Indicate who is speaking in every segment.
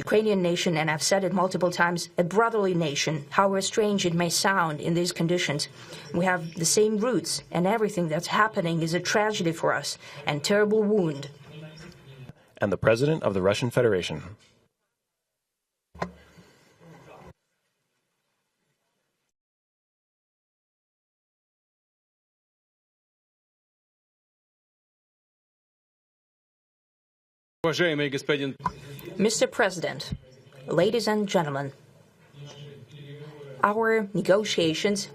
Speaker 1: Ukrainian nation, and I've said it multiple times, a brotherly nation, however strange it may sound in these conditions. We have the same roots, and everything that's happening is a tragedy for us and terrible wound.
Speaker 2: And the President of the Russian Federation.
Speaker 1: Mr. President, ladies and gentlemen, our negotiations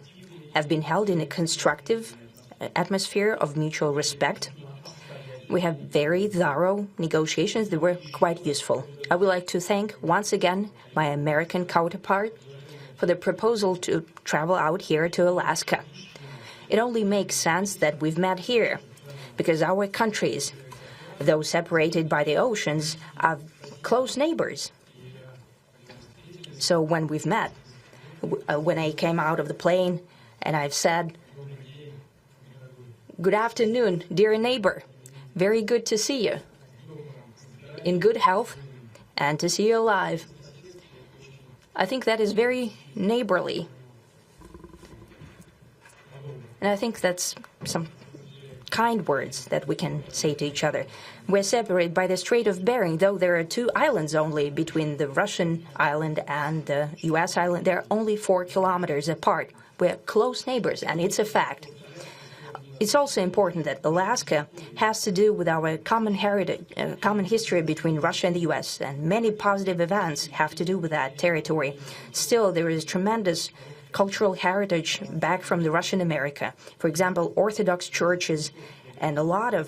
Speaker 1: have been held in a constructive atmosphere of mutual respect. We have very thorough negotiations that were quite useful. I would like to thank once again my American counterpart for the proposal to travel out here to Alaska. It only makes sense that we've met here because our countries, though separated by the oceans, are close neighbors. So when we've met, when I came out of the plane and I've said, "Good afternoon, dear neighbor. Very good to see you. In good health and to see you alive." I think that is very neighborly. And I think that's some kind words that we can say to each other. We're separated by the Strait of Bering, though there are 2 islands only between the Russian island and the U.S. island. They're only 4 kilometers apart. We're close neighbors, and it's a fact. It's also important that Alaska has to do with our common heritage, common history between Russia and the U.S., and many positive events have to do with that territory. Still, there is tremendous cultural heritage back from the Russian America. For example, Orthodox churches and a lot of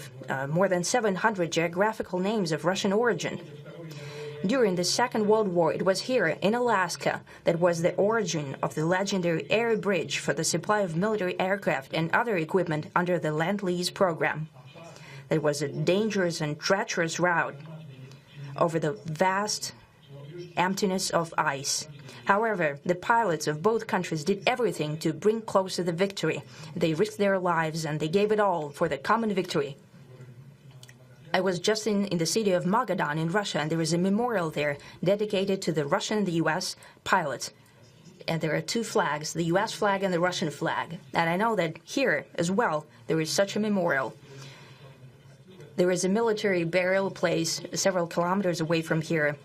Speaker 1: more than 700 geographical names of Russian origin. During the Second World War, it was here in Alaska that was the origin of the legendary air bridge for the supply of military aircraft and other equipment under the Lend-Lease program. There was a dangerous and treacherous route over the vast emptiness of ice. However, the pilots of both countries did everything to bring closer the victory. They risked their lives and they gave it all for the common victory. I was just in the city of Magadan in Russia, and there is a memorial there dedicated to the Russian and the U.S. pilots. And there are 2 flags, the U.S. flag and the Russian flag. And I know that here as well there is such a memorial. There is a military burial place several kilometers away from here.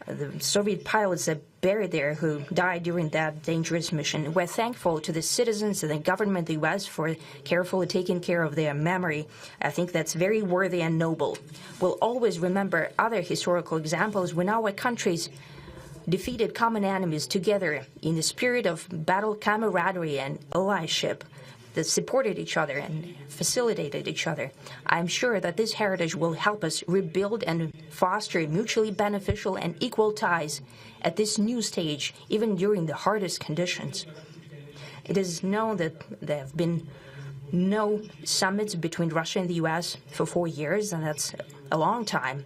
Speaker 1: The Soviet pilots that buried there who died during that dangerous mission. We're thankful to the citizens and the government of the U.S. for carefully taking care of their memory. I think that's very worthy and noble. We'll always remember other historical examples when our countries defeated common enemies together in the spirit of battle camaraderie and allyship that supported each other and facilitated each other. I'm sure that this heritage will help us rebuild and foster mutually beneficial and equal ties at this new stage, even during the hardest conditions. It is known that there have been no summits between Russia and the U.S. for 4 years, and that's a long time.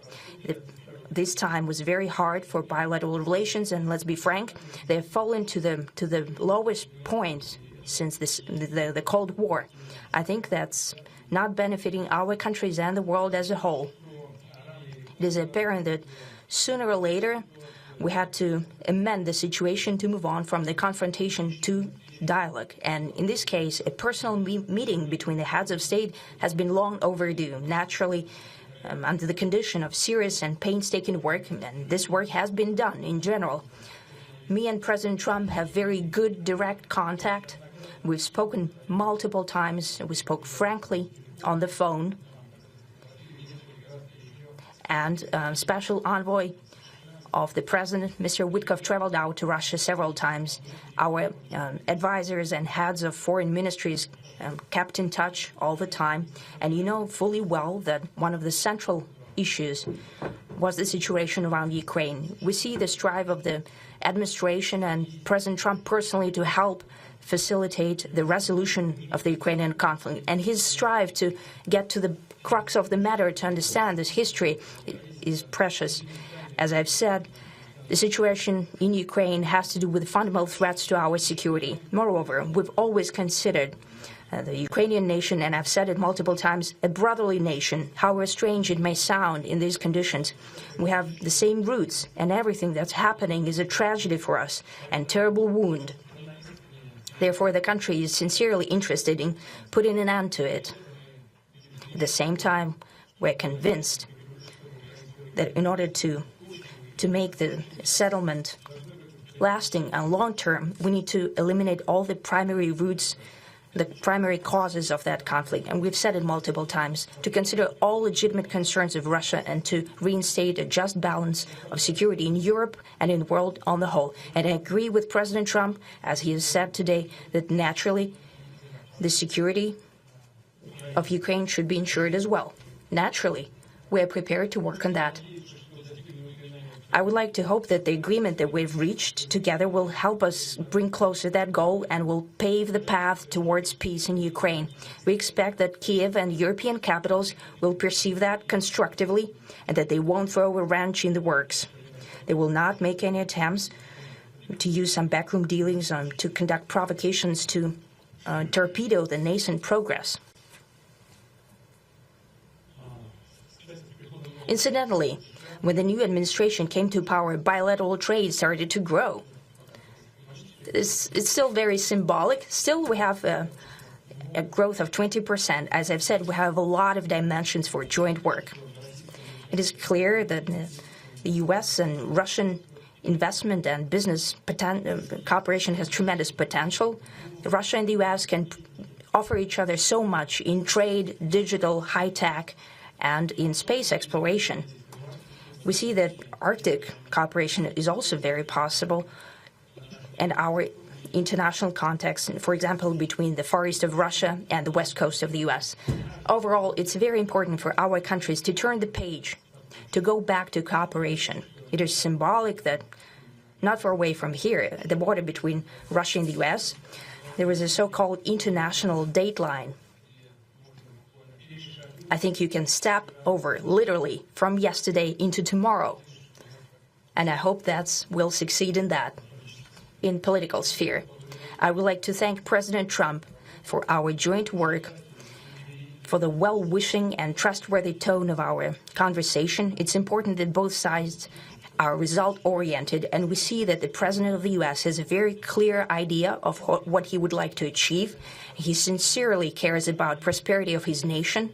Speaker 1: This time was very hard for bilateral relations, and let's be frank, they have fallen to the lowest point since the Cold War. I think that's not benefiting our countries and the world as a whole. It is apparent that sooner or later we had to amend the situation to move on from the confrontation to dialogue. And in this case, a personal meeting between the heads of state has been long overdue, naturally under the condition of serious and painstaking work, and this work has been done in general. Me and President Trump have very good direct contact. We've spoken multiple times. We spoke frankly on the phone. And Special Envoy of the President, Mr. Witkoff, traveled out to Russia several times. Our advisors and heads of foreign ministries kept in touch all the time. And you know fully well that one of the central issues was the situation around Ukraine. We see the strive of the administration and President Trump personally to help facilitate the resolution of the Ukrainian conflict. And his strive to get to the crux of the matter, to understand this history, is precious. As I've said, the situation in Ukraine has to do with fundamental threats to our security. Moreover, we've always considered the Ukrainian nation, and I've said it multiple times, a brotherly nation, however strange it may sound in these conditions. We have the same roots, and everything that's happening is a tragedy for us and terrible wound. Therefore, the country is sincerely interested in putting an end to it. At the same time, we're convinced that in order to make the settlement lasting and long-term, we need to eliminate all the primary roots, the primary causes of that conflict. And we've said it multiple times, to consider all legitimate concerns of Russia and to reinstate a just balance of security in Europe and in the world on the whole. And I agree with President Trump, as he has said today, that naturally the security of Ukraine should be ensured as well. Naturally, we are prepared to work on that. I would like to hope that the agreement that we've reached together will help us bring closer that goal and will pave the path towards peace in Ukraine. We expect that Kiev and European capitals will perceive that constructively and that they won't throw a wrench in the works. They will not make any attempts to use some backroom dealings to conduct provocations to torpedo the nascent progress. Incidentally, when the new administration came to power, bilateral trade started to grow. It's still very symbolic. Still, we have a growth of 20%. As I've said, we have a lot of dimensions for joint work. It is clear that the U.S. and Russian investment and business cooperation has tremendous potential. Russia and the U.S. can offer each other so much in trade, digital, high-tech, and in space exploration. We see that Arctic cooperation is also very possible, and our international context, for example, between the Far East of Russia and the West Coast of the U.S. Overall, it's very important for our countries to turn the page, to go back to cooperation. It is symbolic that not far away from here, at the border between Russia and the U.S., there was a so-called international date line. I think you can step over, literally, from yesterday into tomorrow. And I hope that we'll succeed in that, in political sphere. I would like to thank President Trump for our joint work, for the well-wishing and trustworthy tone of our conversation. It's important that both sides are result-oriented, and we see that the President of the U.S. has a very clear idea of what he would like to achieve. He sincerely cares about prosperity of his nation.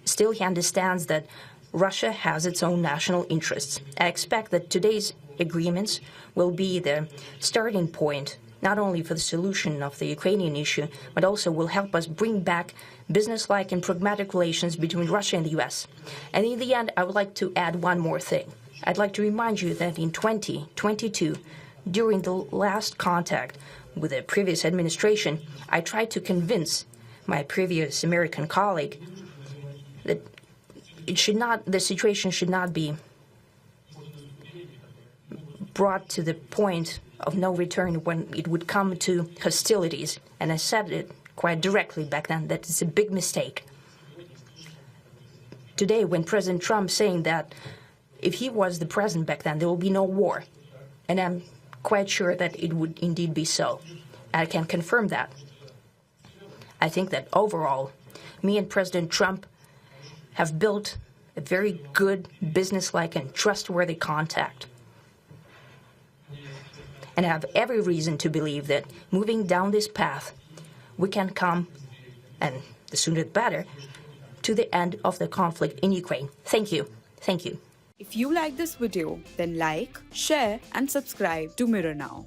Speaker 1: Still, he understands that Russia has its own national interests. I expect that today's agreements will be the starting point, not only for the solution of the Ukrainian issue, but also will help us bring back business-like and pragmatic relations between Russia and the U.S. And in the end, I would like to add one more thing. I'd like to remind you that in 2022, during the last contact with the previous administration, I tried to convince my previous American colleague that the situation should not be brought to the point of no return when it would come to hostilities. And I said it quite directly back then that it's a big mistake. Today, when President Trump saying that if he was the president back then, there will be no war. And I'm quite sure that it would indeed be so. I can confirm that. I think that overall, me and President Trump have built a very good, business-like and trustworthy contact. And I have every reason to believe that moving down this path, we can come, and the sooner the better, to the end of the conflict in Ukraine. Thank you. Thank you.
Speaker 3: If you like this video, then like, share and subscribe to Mirror Now.